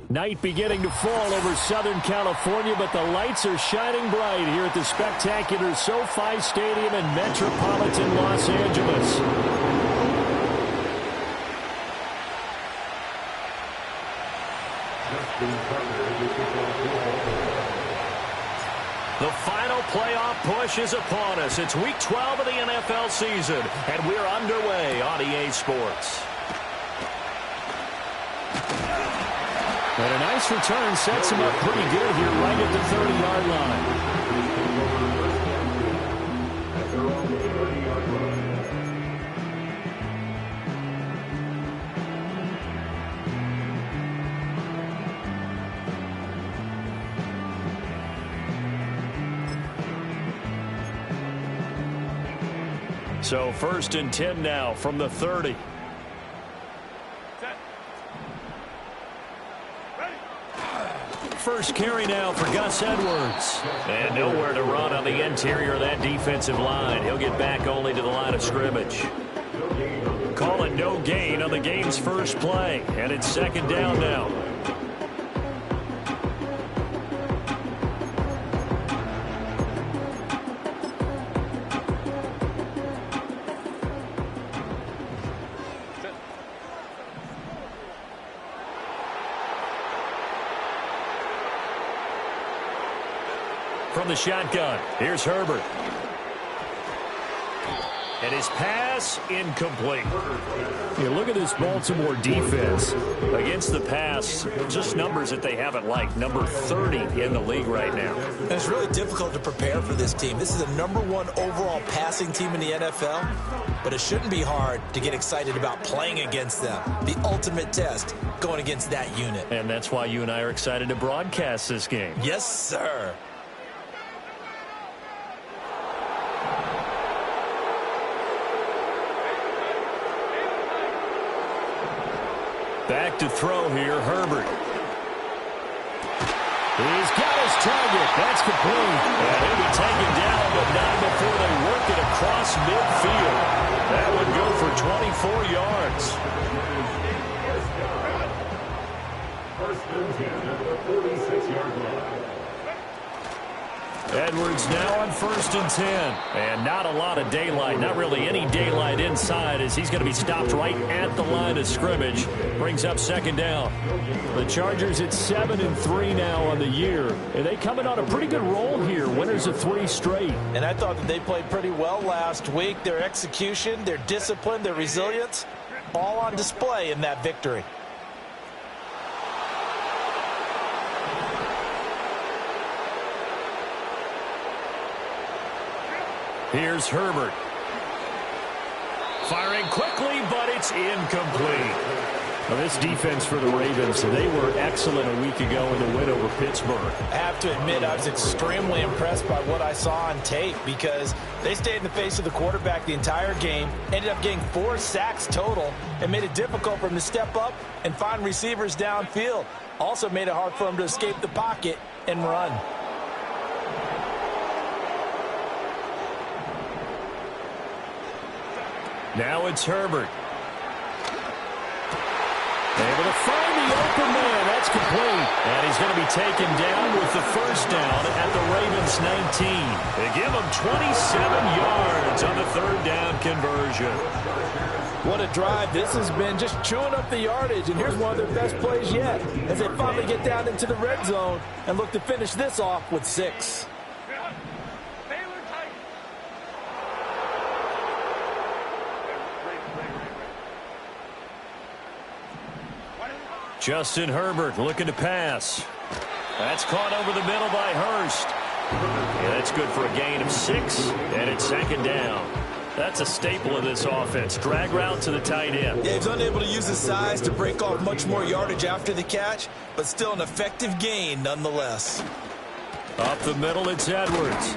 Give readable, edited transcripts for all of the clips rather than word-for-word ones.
Night beginning to fall over Southern California, but the lights are shining bright here at the spectacular SoFi Stadium in metropolitan Los Angeles. The final playoff push is upon us. It's Week 12 of the NFL season, and we're underway on EA Sports. And a nice return sets him up pretty good here right at the 30-yard line. So 1st and 10 now from the 30. First carry now for Gus Edwards. And nowhere to run on the interior of that defensive line. He'll get back only to the line of scrimmage. Call it no gain on the game's first play. And it's 2nd down now. From the shotgun, here's Herbert. And his pass incomplete. You look at this Baltimore defense against the pass, just numbers that they haven't liked. Number 30 in the league right now. And it's really difficult to prepare for this team. This is the #1 overall passing team in the NFL, but it shouldn't be hard to get excited about playing against them. The ultimate test going against that unit. And that's why you and I are excited to broadcast this game. Yes, sir. Back to throw here, Herbert. He's got his target. That's complete. And he'll be taken down, but not before they work it across midfield. That would go for 24 yards. First and 10 at the 46-yard line. Edwards now on 1st and 10. And not a lot of daylight, not really any daylight inside, as he's going to be stopped right at the line of scrimmage. Brings up 2nd down. The Chargers at 7-3 now on the year. And they coming on a pretty good roll here. Winners of 3 straight. And I thought that they played pretty well last week. Their execution, their discipline, their resilience, all on display in that victory. Here's Herbert. Firing quickly, but it's incomplete. Now, this defense for the Ravens, they were excellent a week ago in the win over Pittsburgh. I have to admit, I was extremely impressed by what I saw on tape because they stayed in the face of the quarterback the entire game, ended up getting 4 sacks total, and made it difficult for him to step up and find receivers downfield. Also made it hard for him to escape the pocket and run. Now it's Herbert. Able to find the open man. That's complete. And he's going to be taken down with the 1st down at the Ravens 19. They give him 27 yards on the 3rd down conversion. What a drive. This has been just chewing up the yardage. And here's one of their best plays yet as they finally get down into the red zone and look to finish this off with 6. Justin Herbert looking to pass. That's caught over the middle by Hurst. Yeah, that's good for a gain of 6, and it's 2nd down. That's a staple of this offense. Drag route to the tight end. Yeah, he's unable to use his size to break off much more yardage after the catch, but still an effective gain nonetheless. Up the middle, it's Edwards.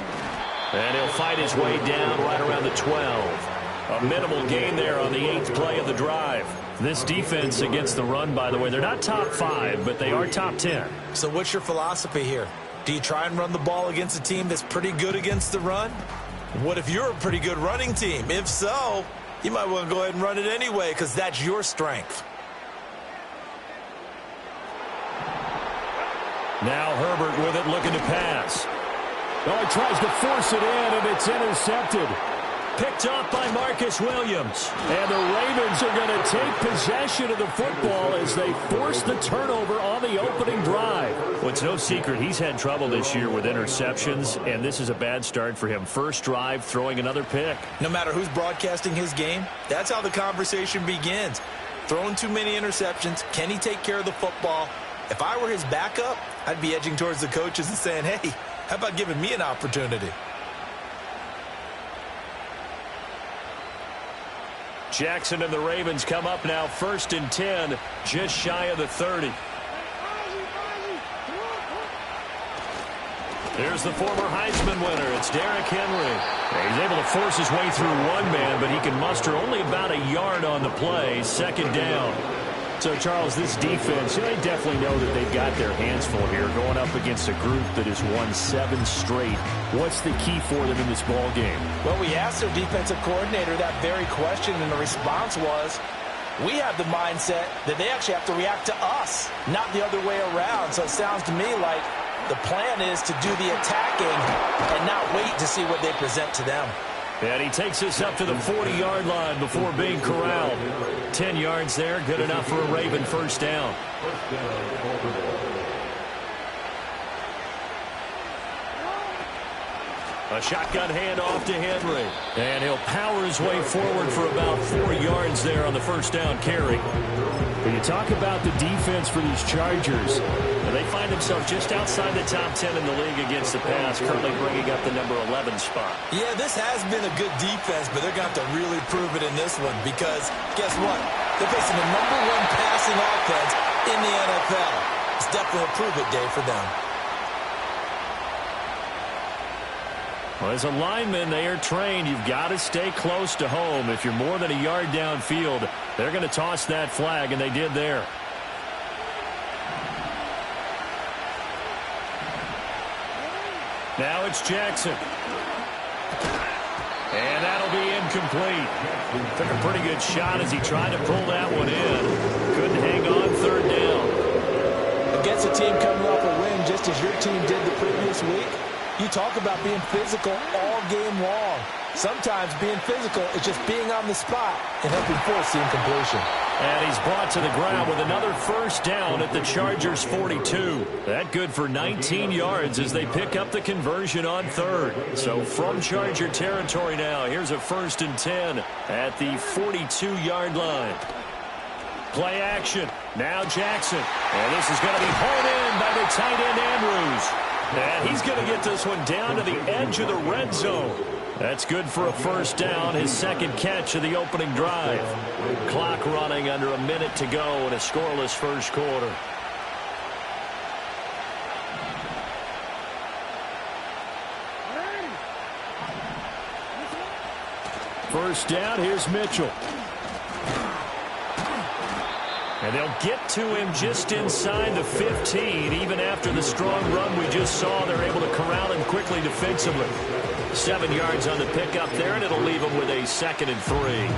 And he'll fight his way down right around the 12. A minimal gain there on the 8th play of the drive. This defense against the run, by the way, they're not top 5, but they are top 10. So what's your philosophy here? Do you try and run the ball against a team that's pretty good against the run? What if you're a pretty good running team? If so, you might want to go ahead and run it anyway because that's your strength. Now Herbert with it, looking to pass. Oh, he tries to force it in, and it's intercepted. Picked up by Marcus Williams. And the Ravens are going to take possession of the football as they force the turnover on the opening drive. Well, it's no secret he's had trouble this year with interceptions, and this is a bad start for him. First drive, throwing another pick. No matter who's broadcasting his game, that's how the conversation begins. Throwing too many interceptions, can he take care of the football? If I were his backup, I'd be edging towards the coaches and saying, hey, how about giving me an opportunity? Jackson and the Ravens come up now 1st and 10, just shy of the 30. Here's the former Heisman winner. It's Derrick Henry. He's able to force his way through one man, but he can muster only about a yard on the play. 2nd down. So, Charles, this defense, they definitely know that they've got their hands full here going up against a group that has won 7 straight. What's the key for them in this ball game? Well, we asked their defensive coordinator that very question, and the response was, we have the mindset that they actually have to react to us, not the other way around. So it sounds to me like the plan is to do the attacking and not wait to see what they present to them. And he takes us up to the 40-yard line before being corralled. 10 yards there, good enough for a Raven first down. A shotgun handoff to Henry. And he'll power his way forward for about 4 yards there on the first down carry. When you talk about the defense for these Chargers, they find themselves just outside the top 10 in the league against the pass, currently bringing up the number 11 spot. Yeah, this has been a good defense, but they're going to have to really prove it in this one because, guess what? They're facing the number 1 passing offense in the NFL. It's definitely a prove-it day for them. Well, as a lineman, they are trained. You've got to stay close to home. If you're more than a yard downfield, they're going to toss that flag, and they did there. Now it's Jackson. And that'll be incomplete. Took a pretty good shot as he tried to pull that one in. Couldn't hang on 3rd down. Against a team coming off a win just as your team did the previous week, you talk about being physical all game long. Sometimes being physical is just being on the spot and helping force the incompletion. And he's brought to the ground with another first down at the Chargers' 42. That good for 19 yards as they pick up the conversion on 3rd. So from Charger territory now, here's a 1st and 10 at the 42-yard line. Play action. Now Jackson. And this is going to be hauled in by the tight end Andrews. And he's going to get this one down to the edge of the red zone. That's good for a first down, his 2nd catch of the opening drive. Clock running under a minute to go in a scoreless first quarter. First down, here's Mitchell. And they'll get to him just inside the 15. Even after the strong run we just saw, they're able to corral him quickly defensively. 7 yards on the pickup there, and it'll leave him with a 2nd and 3.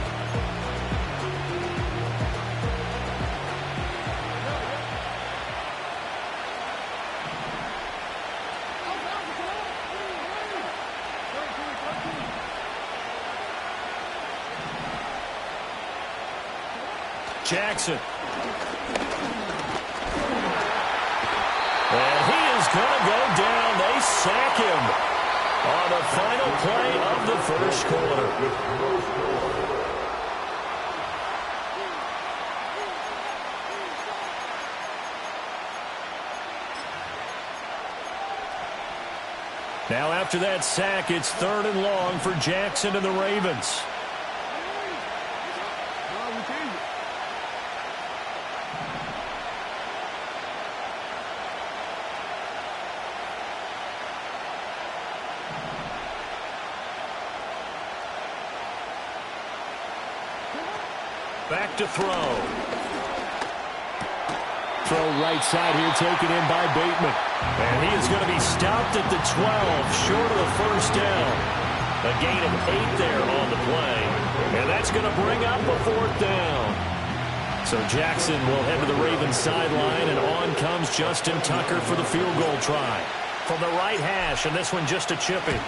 Jackson. And he is going to go down. They sack him on the final play of the first quarter. Now after that sack, it's 3rd and long for Jackson and the Ravens. Back to throw. Throw right side here, taken in by Bateman. And he is going to be stopped at the 12, short of the first down. A gain of 8 there on the play. And that's going to bring up a 4th down. So Jackson will head to the Ravens sideline, and on comes Justin Tucker for the field goal try. From the right hash, and this one just a chipping.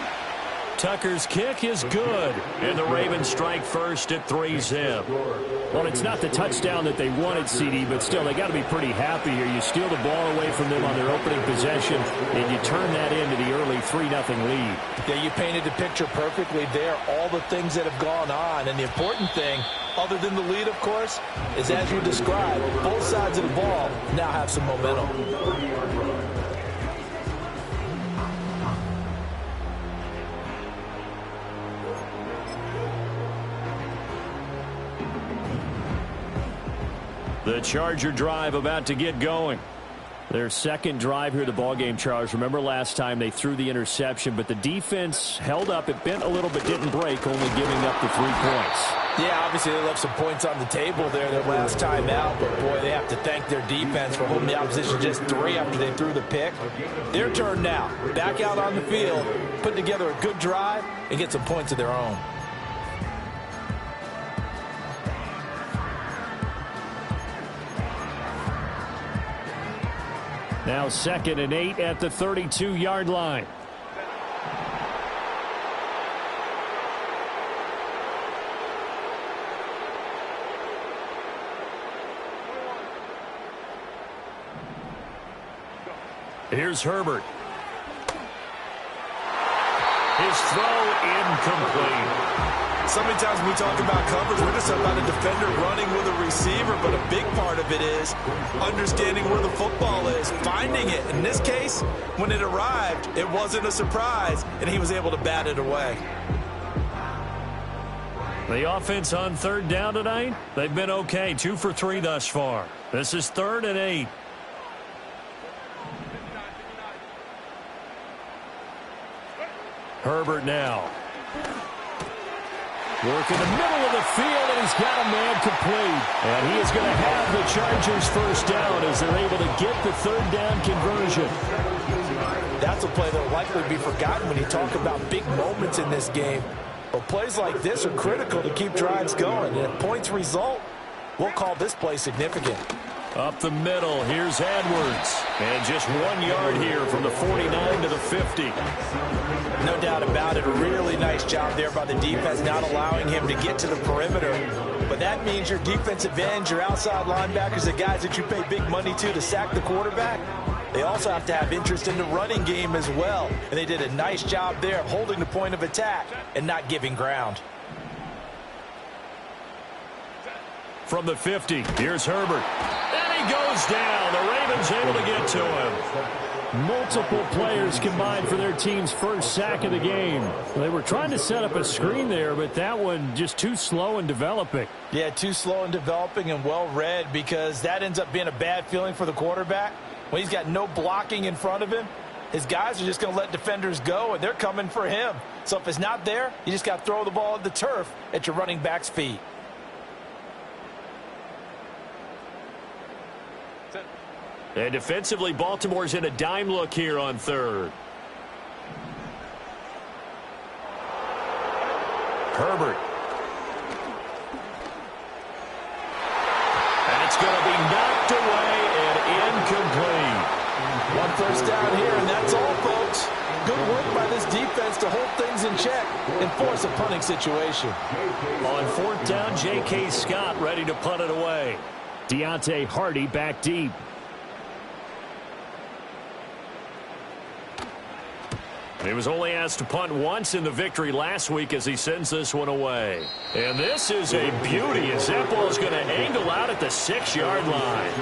Tucker's kick is good, and the Ravens strike first at 3-zip. Well, it's not the touchdown that they wanted, CD, but still, they got to be pretty happy here. You steal the ball away from them on their opening possession, and you turn that into the early 3-0 lead. Yeah, you painted the picture perfectly there, all the things that have gone on, and the important thing, other than the lead, of course, is as you described, both sides of the ball now have some momentum. The Charger drive about to get going. Their second drive here, the ballgame, Charles. Remember last time they threw the interception, but the defense held up. It bent a little bit, didn't break, only giving up the 3 points. Yeah, obviously they left some points on the table there their last time out, but boy, they have to thank their defense for holding the opposition just 3 after they threw the pick. Their turn now. Back out on the field, put together a good drive, and get some points of their own. Now 2nd and 8 at the 32-yard line. Here's Herbert. His throw incomplete. So many times when we talk about coverage, we're just about a defender running with a receiver, but a big part of it is understanding where the football is, finding it. In this case, when it arrived, it wasn't a surprise, and he was able to bat it away. The offense on 3rd down tonight, they've been okay, 2 for 3 thus far. This is 3rd and 8. Herbert now. Work in the middle of the field, and he's got a man complete. And he is going to have the Chargers first down as they're able to get the 3rd down conversion. That's a play that will likely be forgotten when you talk about big moments in this game. But plays like this are critical to keep drives going. And if points result, we'll call this play significant. Up the middle, here's Edwards. And just 1 yard here from the 49 to the 50. No doubt about it. A really nice job there by the defense, not allowing him to get to the perimeter. But that means your defensive ends, your outside linebackers, the guys that you pay big money to sack the quarterback, they also have to have interest in the running game as well. And they did a nice job there of holding the point of attack and not giving ground. From the 50, here's Herbert. And he goes down. The Ravens able to get to him. Multiple players combined for their team's first sack of the game. They were trying to set up a screen there, but that one just too slow in developing. Yeah, too slow in developing and well read, because that ends up being a bad feeling for the quarterback. When he's got no blocking in front of him, his guys are just going to let defenders go, and they're coming for him. So if it's not there, you just got to throw the ball at the turf at your running back's feet. And defensively, Baltimore's in a dime look here on 3rd. Herbert. And it's going to be knocked away and incomplete. 1 first down here, and that's all, folks. Good work by this defense to hold things in check and force a punting situation. On 4th down, J.K. Scott ready to punt it away. Deontay Hardy back deep. He was only asked to punt once in the victory last week as he sends this one away. And this is a beauty as that ball is going to angle out at the 6-yard line.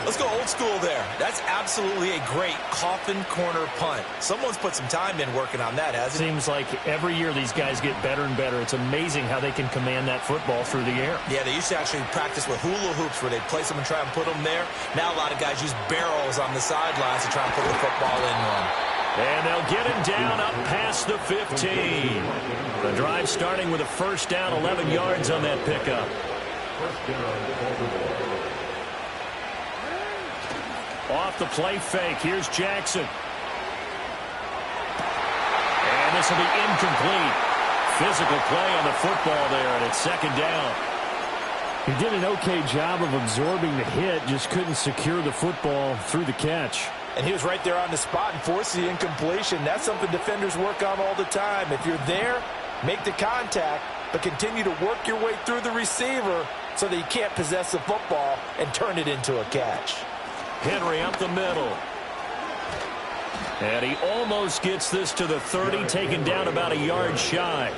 Let's go old school there. That's absolutely a great coffin corner punt. Someone's put some time in working on that, hasn't it? Seems like every year these guys get better and better. It's amazing how they can command that football through the air. Yeah, they used to actually practice with hula hoops where they'd place them and try and put them there. Now a lot of guys use barrels on the sidelines to try and put the football in one. And they'll get him down up past the 15. The drive starting with a first down, 11 yards on that pickup. Off the play fake, here's Jackson. And this will be incomplete. Physical play on the football there, and it's second down. He did an okay job of absorbing the hit, just couldn't secure the football through the catch. And he was right there on the spot and forced the incompletion. That's something defenders work on all the time. If you're there, make the contact, but continue to work your way through the receiver so that you can't possess the football and turn it into a catch. Henry up the middle. And he almost gets this to the 30, taken down about a yard shy.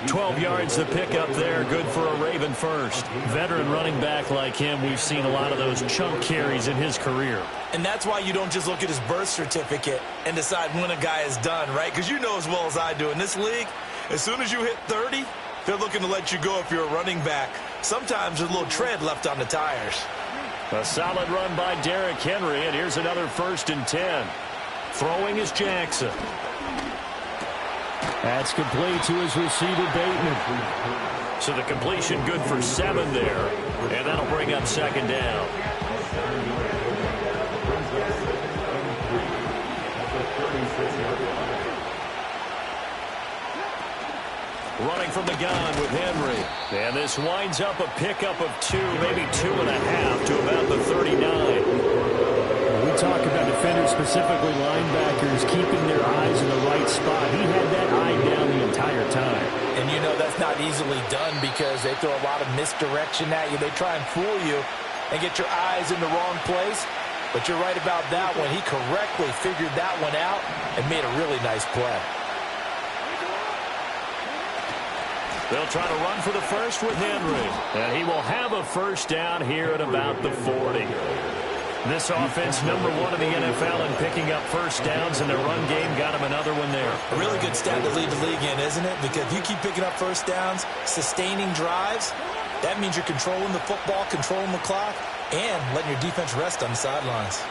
12 yards the pickup there, good for a Raven first. Veteran running back like him, we've seen a lot of those chunk carries in his career. And that's why you don't just look at his birth certificate and decide when a guy is done, right? Because you know as well as I do, in this league, as soon as you hit 30, they're looking to let you go if you're a running back. Sometimes there's a little tread left on the tires. A solid run by Derrick Henry, and here's another 1st and 10. Throwing is Jackson. That's complete to his receiver, Bateman. So the completion good for 7 there, and that'll bring up second down. Running from the gun with Henry. And this winds up a pickup of 2, maybe 2.5 to about the 39. We talk about defenders, specifically linebackers, keeping their eyes in the right spot. He had that eye down the entire time. And you know that's not easily done because they throw a lot of misdirection at you. They try and fool you and get your eyes in the wrong place. But you're right about that one. He correctly figured that one out and made a really nice play. They'll try to run for the first with Henry. And he will have a first down here at about the 40. This offense, number 1 in the NFL in picking up first downs, and their run game got him another one there. A really good stat to lead the league in, isn't it? Because if you keep picking up first downs, sustaining drives, that means you're controlling the football, controlling the clock, and letting your defense rest on the sidelines.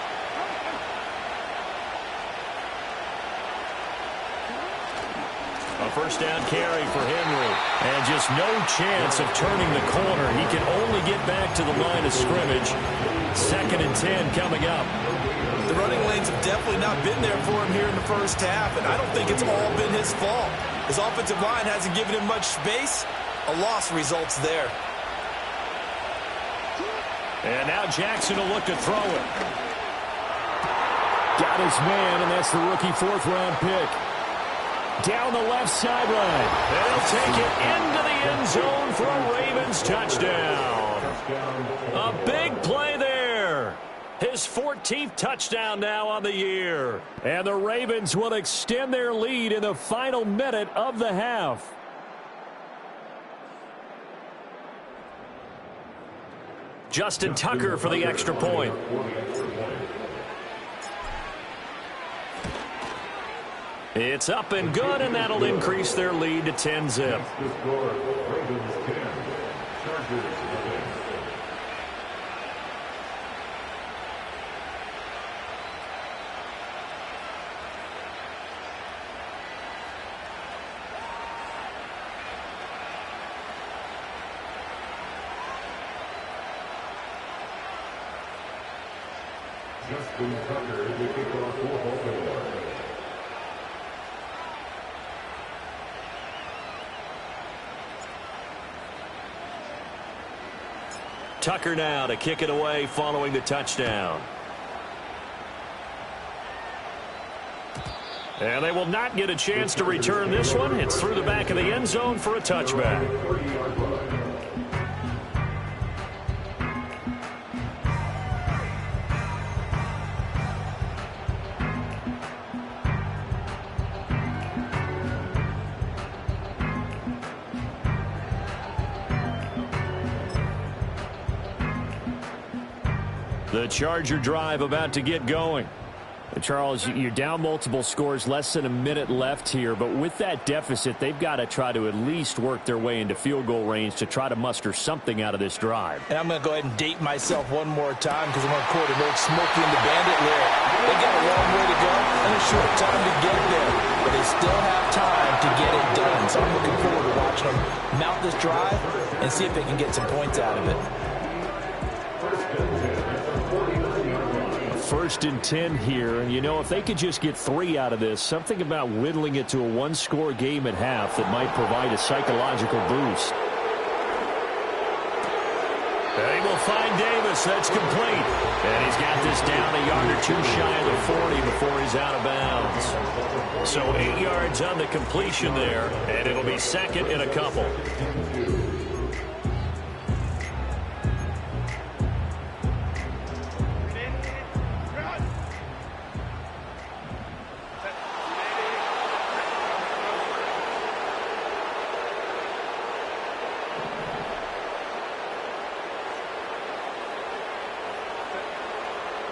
A first down carry for Henry. And just no chance of turning the corner. He can only get back to the line of scrimmage. 2nd and 10 coming up. The running lanes have definitely not been there for him here in the first half, and I don't think it's all been his fault. His offensive line hasn't given him much space. A loss results there. And now Jackson will look to throw it. Got his man, and that's the rookie 4th-round pick. Down the left sideline. They'll take it into the end zone for a Ravens touchdown. A big play there. His 14th touchdown now on the year. And the Ravens will extend their lead in the final minute of the half. Justin Tucker for the extra point. It's up and good, and that'll increase their lead to 10-zip. Justin Tucker, the kickoff for Baltimore. Tucker now to kick it away following the touchdown. And they will not get a chance to return this one. It's through the back of the end zone for a touchback. The Charger drive about to get going. Charles, you're down multiple scores, less than a minute left here, but with that deficit, they've got to try to at least work their way into field goal range to try to muster something out of this drive. And I'm going to go ahead and date myself one more time because I'm going to quote an old Smokey and the Bandit lyric. They got a long way to go and a short time to get there, but they still have time to get it done. So I'm looking forward to watching watching them mount this drive and see if they can get some points out of it. 1st and 10 here, and you know, if they could just get 3 out of this, something about whittling it to a 1-score game at half that might provide a psychological boost. They will find Davis. That's complete. And he's got this down a yard or 2 shy of the 40 before he's out of bounds. So 8 yards on the completion there, and it'll be 2nd and a couple.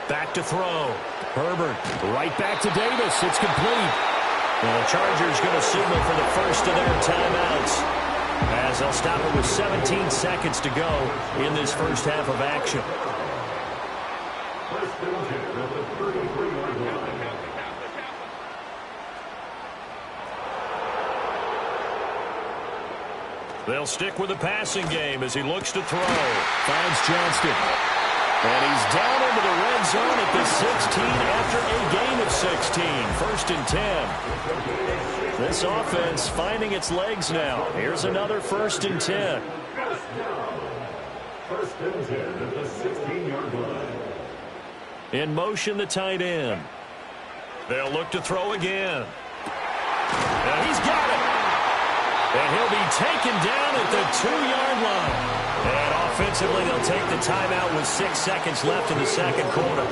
Back to throw. Herbert right back to Davis. It's complete. And the Chargers going to signal for the first of their timeouts, as they'll stop it with 17 seconds to go in this first half of action. They'll stick with the passing game as he looks to throw. Finds Johnston. And he's down into the red zone at the 16 after a gain of 16. 1st and 10. This offense finding its legs now. Here's another 1st and 10. 1st and 10 at the 16-yard line. In motion, the tight end. They'll look to throw again. And he's got it. And he'll be taken down at the 2-yard line. And offensively, they'll take the timeout with 6 seconds left in the second quarter.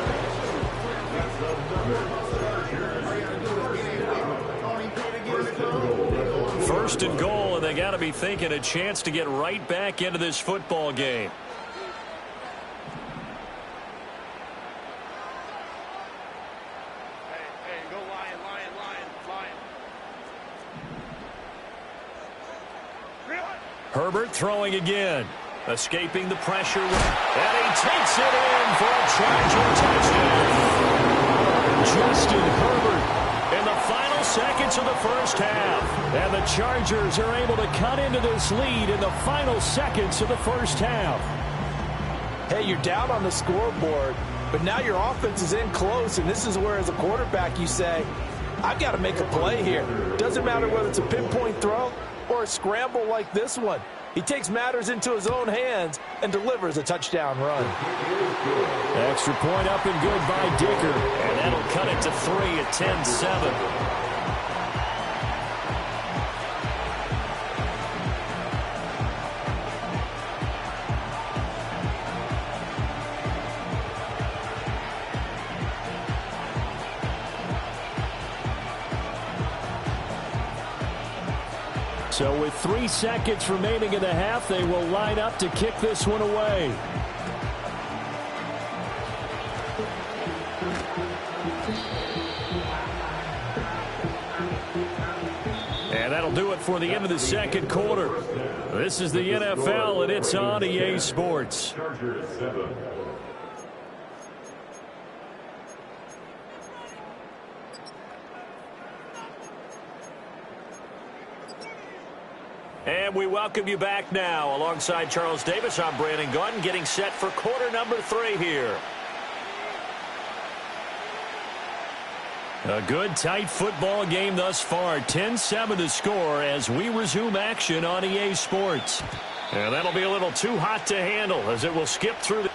First and goal, and they got to be thinking a chance to get right back into this football game. Herbert throwing again. Escaping the pressure. And he takes it in for a Charger touchdown. Justin Herbert in the final seconds of the first half. And the Chargers are able to cut into this lead in the final seconds of the first half. Hey, you're down on the scoreboard, but now your offense is in close, and this is where, as a quarterback, you say, I've got to make a play here. Doesn't matter whether it's a pinpoint throw or a scramble like this one. He takes matters into his own hands and delivers a touchdown run. Extra point up and good by Dicker. And that'll cut it to 3 at 10-7. So with 3 seconds remaining in the half, they will line up to kick this one away. And that'll do it for the end of the second quarter. This is the NFL, and it's on EA Sports. Chargers 7. And we welcome you back now. Alongside Charles Davis, I'm Brandon Gaudin, getting set for quarter number 3 here. A good, tight football game thus far. 10-7 to score as we resume action on EA Sports. And that'll be a little too hot to handle as it will skip through the...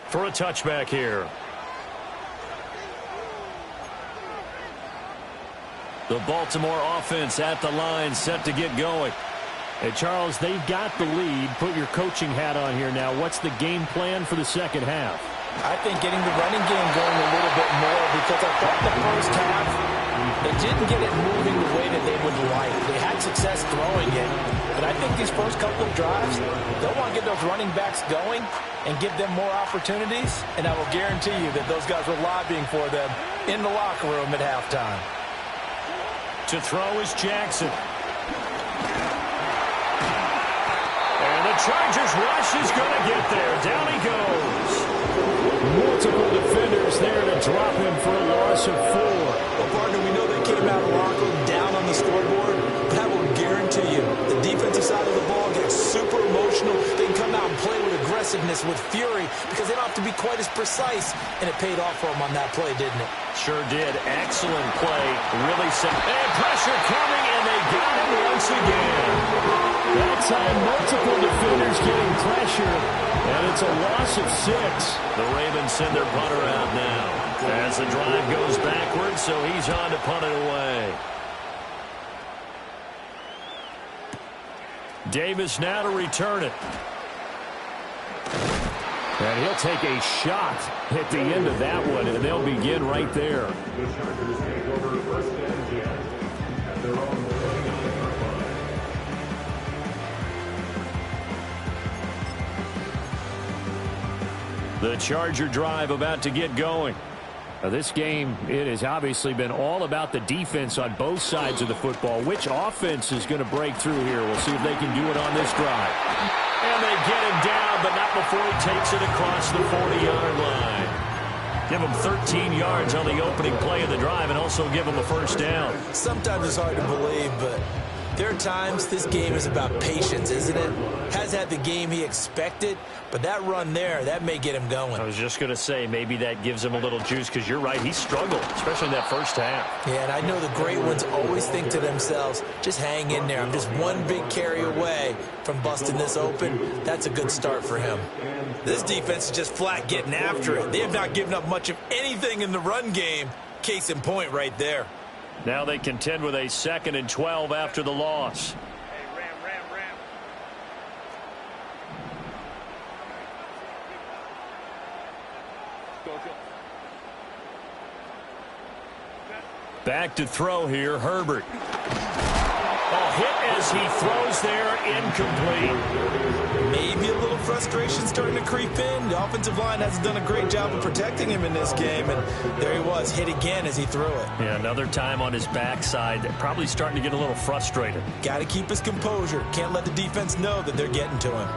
for a touchback here. The Baltimore offense at the line, set to get going. Hey, Charles, they've got the lead. Put your coaching hat on here now. What's the game plan for the second half? I think getting the running game going a little bit more, because I thought the first half, they didn't get it moving the way that they would like. They had success throwing it, but I think these first couple of drives, they'll want to get those running backs going and give them more opportunities, and I will guarantee you that those guys were lobbying for them in the locker room at halftime. To throw is Jackson. And the Chargers rush is going to get there. Down he goes. Multiple defenders there to drop him for a loss of 4. Well, partner, we know they came out of the locker room down on the scoreboard, but I will guarantee you the defensive side of the ball gets super emotional. They can come out and play with aggressiveness, with fury, because they don't have to be quite as precise, and it paid off for them on that play, didn't it? Sure did. Excellent play. Really simple. And pressure coming, and they got him once again. That time, multiple defenders getting pressure, and it's a loss of 6. The Ravens send their punter out now as the drive goes backwards, so he's on to punt it away. Davis now to return it. And he'll take a shot at the end of that one, and they'll begin right there. The Chargers take over first and 10 at their own 49-yard line. The Charger drive about to get going. This game, it has obviously been all about the defense on both sides of the football. Which offense is going to break through here? We'll see if they can do it on this drive. And they get him down, but not before he takes it across the 40-yard line. Give him 13 yards on the opening play of the drive and also give him a first down. Sometimes it's hard to believe, but there are times this game is about patience, isn't it? Has had the game he expected, but that run there, that may get him going. I was just going to say, maybe that gives him a little juice, because you're right, he struggled, especially in that first half. Yeah, and I know the great ones always think to themselves, just hang in there. I'm just one big carry away from busting this open. That's a good start for him. This defense is just flat getting after it. They have not given up much of anything in the run game. Case in point right there. Now they contend with a 2nd and 12 after the loss. Back to throw here, Herbert. Oh, hit as he throws there, incomplete. Maybe a little frustration starting to creep in. The offensive line hasn't done a great job of protecting him in this game, and there he was, hit again as he threw it. Yeah, another time on his backside, probably starting to get a little frustrated. Got to keep his composure. Can't let the defense know that they're getting to him.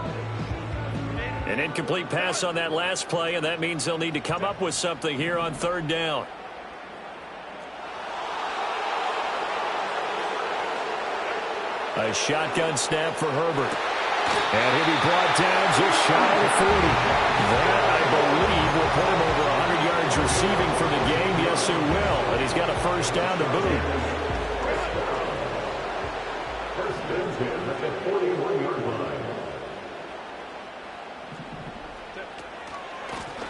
An incomplete pass on that last play, and that means they'll need to come up with something here on 3rd down. A shotgun snap for Herbert. And he'll be brought down just shy of 40. That, I believe, will put him over 100 yards receiving for the game. Yes, it will. And he's got a first down to boot. First and 10 at the 41-yard line.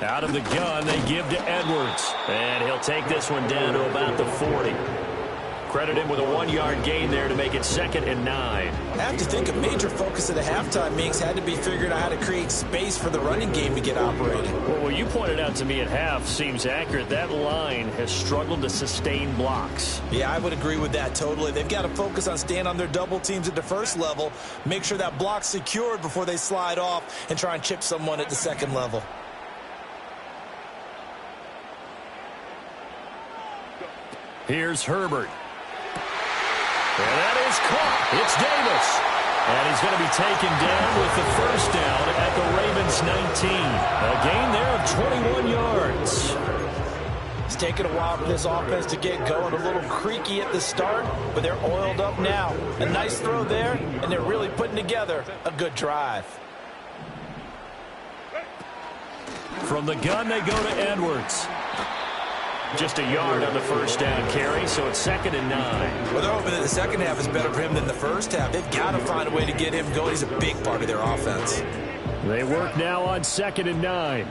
Out of the gun, they give to Edwards. And he'll take this one down to about the 40. Credit him with a 1-yard gain there to make it 2nd and 9. I have to think a major focus of the halftime meetings had to be figuring out how to create space for the running game to get operating. Well, what you pointed out to me at half seems accurate. That line has struggled to sustain blocks. Yeah, I would agree with that totally. They've got to focus on staying on their double teams at the first level, make sure that block's secured before they slide off and try and chip someone at the second level. Here's Herbert. And that is caught. It's Davis. And he's going to be taken down with the first down at the Ravens 19. A gain there of 21 yards. It's taken a while for this offense to get going. A little creaky at the start, but they're oiled up now. A nice throw there, and they're really putting together a good drive. From the gun, they go to Edwards. Just a yard on the first down carry, so it's 2nd and 9. Well, they're hoping that the second half is better for him than the first half. They've got to find a way to get him going. He's a big part of their offense. They work now on 2nd and 9.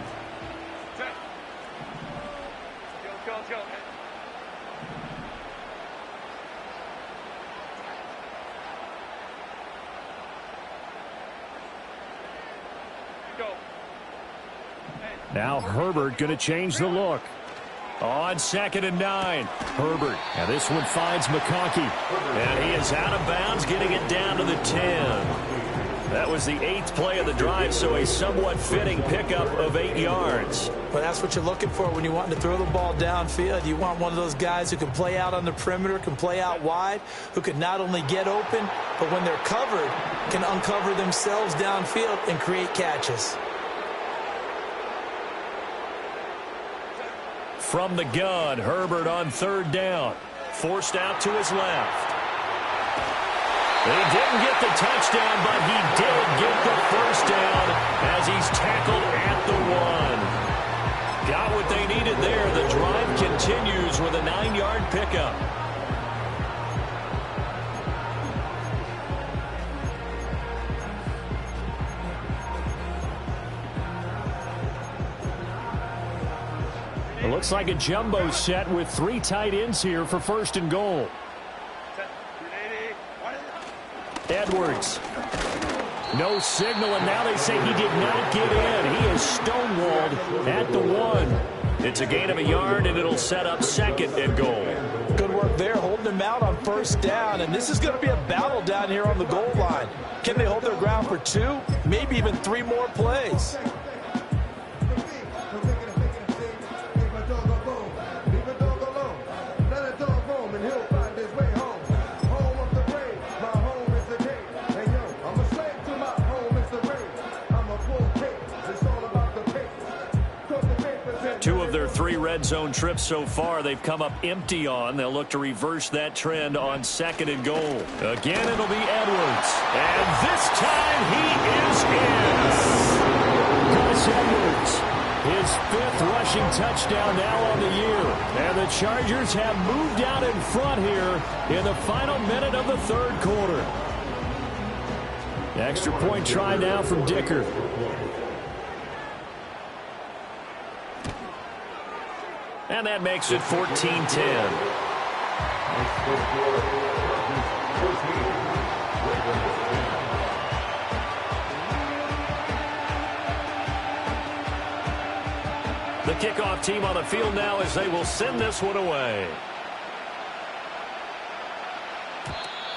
Now Herbert going to change the look. On 2nd and 9, Herbert. Now this one finds McConkey. And he is out of bounds, getting it down to the 10. That was the 8th play of the drive, so a somewhat fitting pickup of 8 yards. Well, that's what you're looking for when you want to throw the ball downfield. You want one of those guys who can play out on the perimeter, can play out wide, who can not only get open, but when they're covered, can uncover themselves downfield and create catches. From the gun, Herbert on 3rd down. Forced out to his left. He didn't get the touchdown, but he did get the first down as he's tackled at the 1. Got what they needed there. The drive continues with a 9-yard pickup. It looks like a jumbo set with 3 tight ends here for 1st and goal. Edwards. No signal, and now they say he did not get in. He is stonewalled at the 1. It's a gain of a yard, and it'll set up 2nd and goal. Good work there, holding him out on 1st down, and this is going to be a battle down here on the goal line. Can they hold their ground for 2, maybe even 3 more plays? Their 3 red zone trips so far, they've come up empty on. They'll look to reverse that trend on 2nd and goal. Again, it'll be Edwards. And this time he is in. Gus Edwards, his 5th rushing touchdown now on the year. And the Chargers have moved out in front here in the final minute of the 3rd quarter. Extra point try now from Dicker. And that makes it 14-10. The kickoff team on the field now as they will send this one away.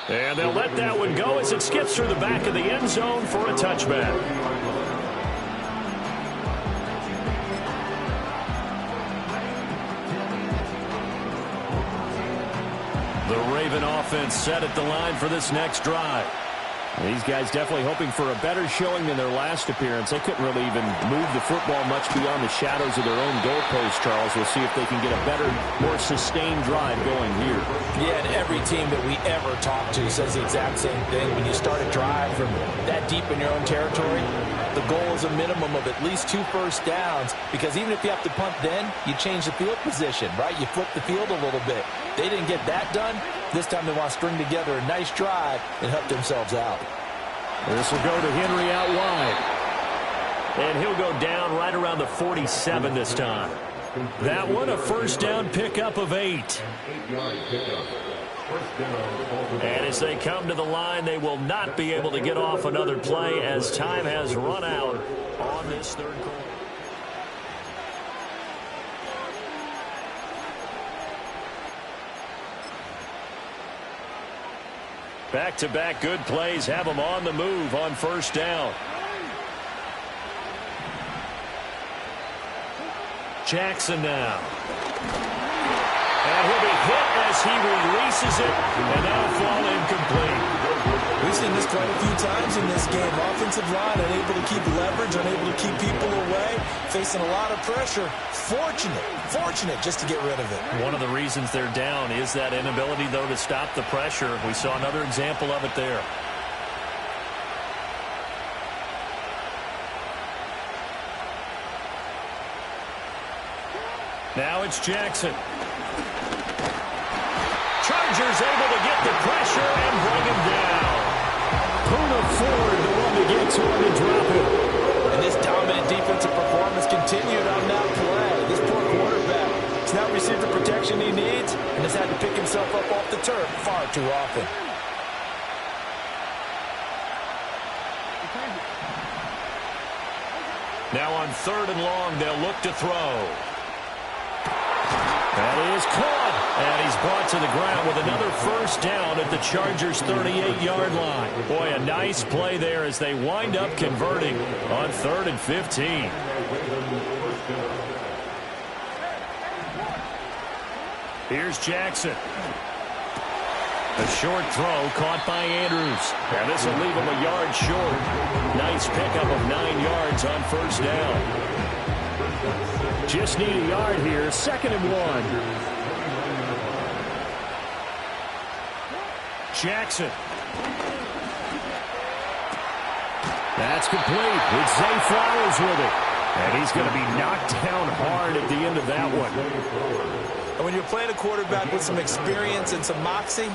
And they'll let that one go as it skips through the back of the end zone for a touchback. The Raven offense set at the line for this next drive. These guys definitely hoping for a better showing than their last appearance. They couldn't really even move the football much beyond the shadows of their own goalpost, Charles. We'll see if they can get a better, more sustained drive going here. Yeah, and every team that we ever talk to says the exact same thing. When you start a drive from that deep in your own territory, the goal is a minimum of at least 2 first downs, because even if you have to punt then, you change the field position, right? You flip the field a little bit. They didn't get that done. This time they want to string together a nice drive and help themselves out. This will go to Henry out wide. And he'll go down right around the 47 this time. That one, a first down pickup of 8. And as they come to the line, they will not be able to get off another play as time has run out on this 3rd quarter. Back-to-back good plays have them on the move on 1st down. Jackson now. And he'll be hit as he releases it, and that'll fall incomplete. We've seen this quite a few times in this game. Offensive line unable to keep leverage, unable to keep people away, facing a lot of pressure. Fortunate just to get rid of it. One of the reasons they're down is that inability, though, to stop the pressure. We saw another example of it there. Now it's Jackson. Chargers able to get the pressure and bring him down. Poona Ford, the one to get to him and drop him. And this dominant defensive performance continued on that play. This poor quarterback has not received the protection he needs and has had to pick himself up off the turf far too often. Now on 3rd and long, they'll look to throw. That is caught, and he's brought to the ground with another first down at the Chargers' 38-yard line. Boy, a nice play there as they wind up converting on 3rd and 15. Here's Jackson. A short throw caught by Andrews. And this will leave him a yard short. Nice pickup of 9 yards on first down. Just need a yard here. 2nd and 1. Jackson. That's complete. It's Zay Flowers with it. And he's going to be knocked down hard at the end of that one. And when you're playing a quarterback with some experience and some moxie,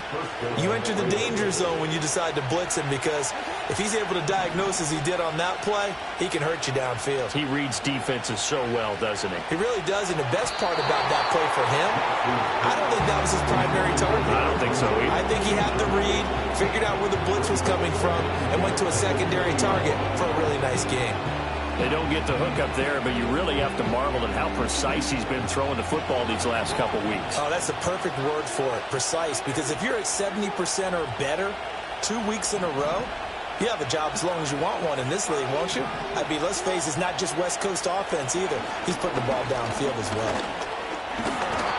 you enter the danger zone when you decide to blitz him, because if he's able to diagnose as he did on that play, he can hurt you downfield. He reads defenses so well, doesn't he? He really does, and the best part about that play for him, I don't think that was his primary target. I don't think so either. I think he had the read, figured out where the blitz was coming from, and went to a secondary target for a really nice game. They don't get the hook up there, but you really have to marvel at how precise he's been throwing the football these last couple weeks. Oh, that's the perfect word for it, precise, because if you're at 70% or better 2 weeks in a row, you have a job as long as you want one in this league, won't you? I mean, let's face it, it's not just West Coast offense either. He's putting the ball downfield as well.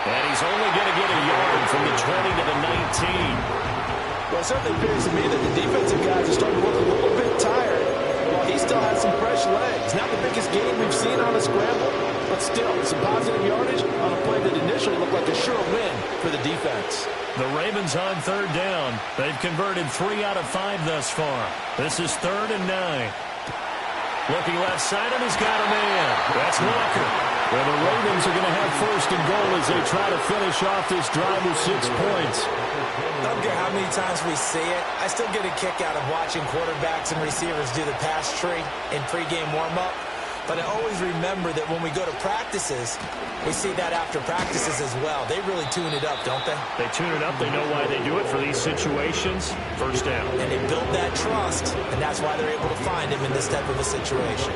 And he's only going to get a yard from the 20 to the 19. Well, it certainly appears to me that the defensive guys are starting to look a little bit tired, while he still has some fresh legs. Not the biggest game we've seen on a scramble, but still some positive yardage on a play that initially looked like a sure win for the defense. The Ravens on 3rd down. They've converted 3 out of 5 thus far. This is 3rd and 9. Looking left side, and he's got a man. That's Walker. Well, the Ravens are going to have 1st and goal as they try to finish off this drive with 6 points. I don't care how many times we see it. I still get a kick out of watching quarterbacks and receivers do the pass tree in pregame warm-up. But I always remember that when we go to practices, we see that after practices as well. They really tune it up, don't they? They tune it up. They know why they do it for these situations. First down. And they build that trust, and that's why they're able to find him in this type of a situation.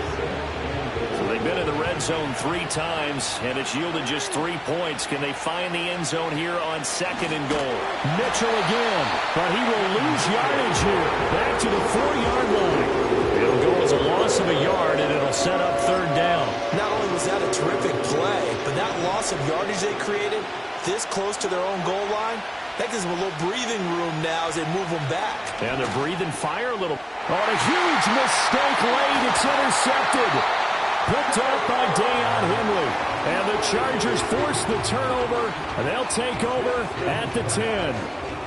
So they've been in the red zone 3 times, and it's yielded just 3 points. Can they find the end zone here on 2nd and goal? Mitchell again, but he will lose yardage here. Back to the 4-yard line. It'll go as a loss of a yard, and it'll set up 3rd down. Not only was that a terrific play, but that loss of yardage they created this close to their own goal line, that gives them a little breathing room now as they move them back. And they're breathing fire a little. On a huge mistake late, it's intercepted. Picked up by Deion Henley. And the Chargers force the turnover, and they'll take over at the 10.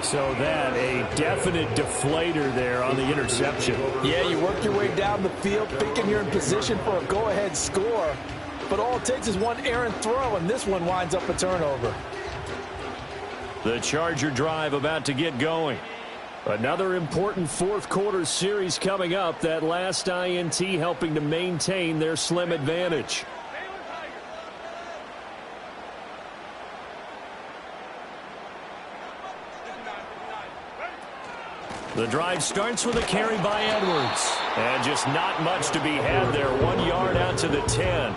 So that a definite deflator there on the interception. Yeah, you work your way down the field, thinking you're in position for a go-ahead score. But all it takes is one errant throw, and this one winds up a turnover. The Charger drive about to get going. Another important 4th quarter series coming up. That last INT helping to maintain their slim advantage. The drive starts with a carry by Edwards. And just not much to be had there. 1 yard out to the 10.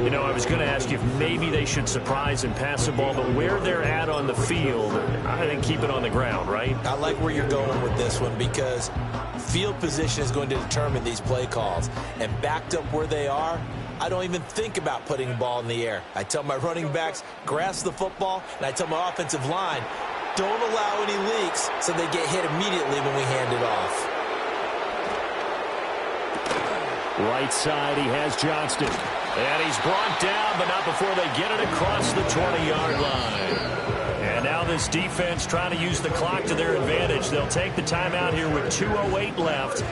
You know, I was going to ask you if maybe they should surprise and pass the ball, but where they're at on the field, I think keep it on the ground, right? I like where you're going with this one, because field position is going to determine these play calls. And backed up where they are, I don't even think about putting the ball in the air. I tell my running backs, grasp the football, and I tell my offensive line, don't allow any leaks so they get hit immediately when we hand it off. Right side, he has Johnston. And he's brought down, but not before they get it across the 20-yard line. And now this defense trying to use the clock to their advantage. They'll take the timeout here with 2:08 left.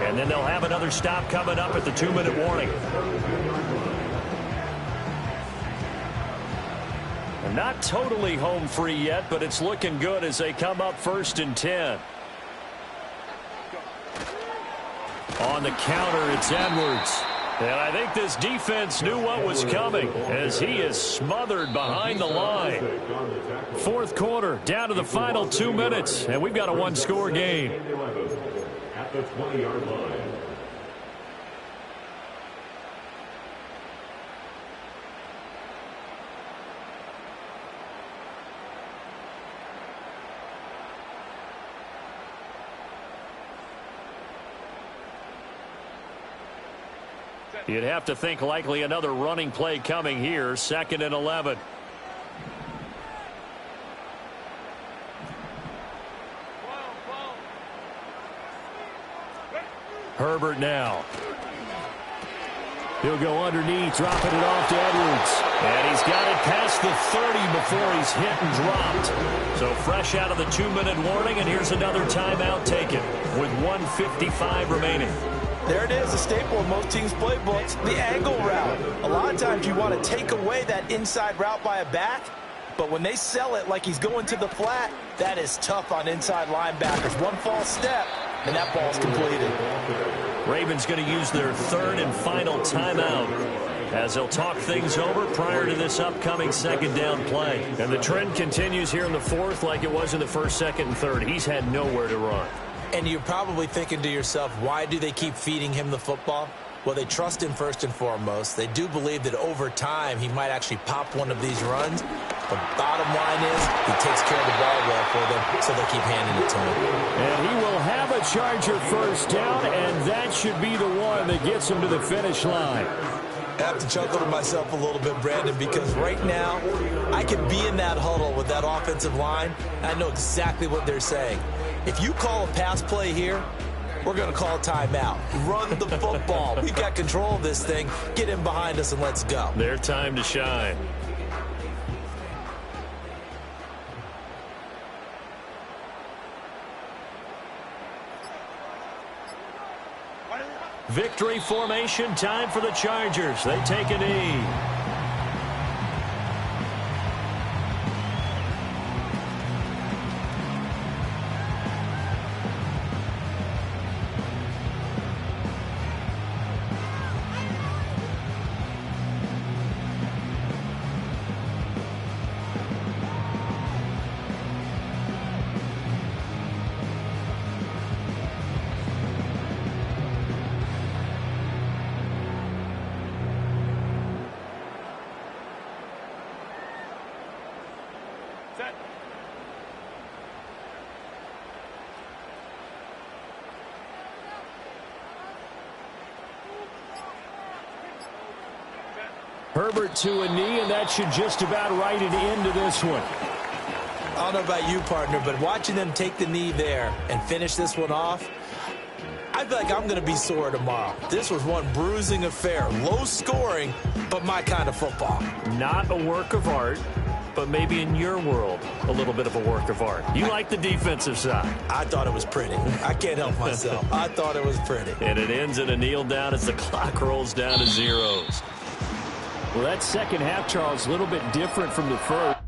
And then they'll have another stop coming up at the 2-minute warning. Not totally home free yet, but it's looking good as they come up 1st and 10. On the counter, it's Edwards. And I think this defense knew what was coming as he is smothered behind the line. 4th quarter, down to the final 2 minutes, and we've got a 1-score game. At the 20-yard line. You'd have to think likely another running play coming here, 2nd and 11. Herbert now. He'll go underneath, dropping it off to Edwards. And he's got it past the 30 before he's hit and dropped. So fresh out of the 2-minute warning, and here's another timeout taken with 1:55 remaining. There it is, a staple of most teams' playbooks, the angle route. A lot of times you want to take away that inside route by a back, but when they sell it like he's going to the flat, that is tough on inside linebackers. One false step, and that ball's completed. Ravens going to use their 3rd and final timeout as they'll talk things over prior to this upcoming 2nd down play. And the trend continues here in the 4th like it was in the 1st, 2nd, and 3rd. He's had nowhere to run. And you're probably thinking to yourself, why do they keep feeding him the football? Well, they trust him first and foremost. They do believe that over time he might actually pop one of these runs. The bottom line is he takes care of the ball well for them, so they keep handing it to him. And he will have a Charger 1st down, and that should be the one that gets him to the finish line. I have to chuckle to myself a little bit, Brandon, because right now I could be in that huddle with that offensive line, and I know exactly what they're saying. If you call a pass play here, we're going to call a timeout. Run the football. We've got control of this thing. Get in behind us and let's go. Their time to shine. Victory formation time for the Chargers. They take a knee. Herbert to a knee, and that should just about write it into this one. I don't know about you, partner, but watching them take the knee there and finish this one off, I feel like I'm going to be sore tomorrow. This was one bruising affair. Low scoring, but my kind of football. Not a work of art, but maybe in your world, a little bit of a work of art. You like the defensive side. I thought it was pretty. I can't help myself. I thought it was pretty. And it ends in a kneel down as the clock rolls down to zeros. Well, that second half, Charles, a little bit different from the first.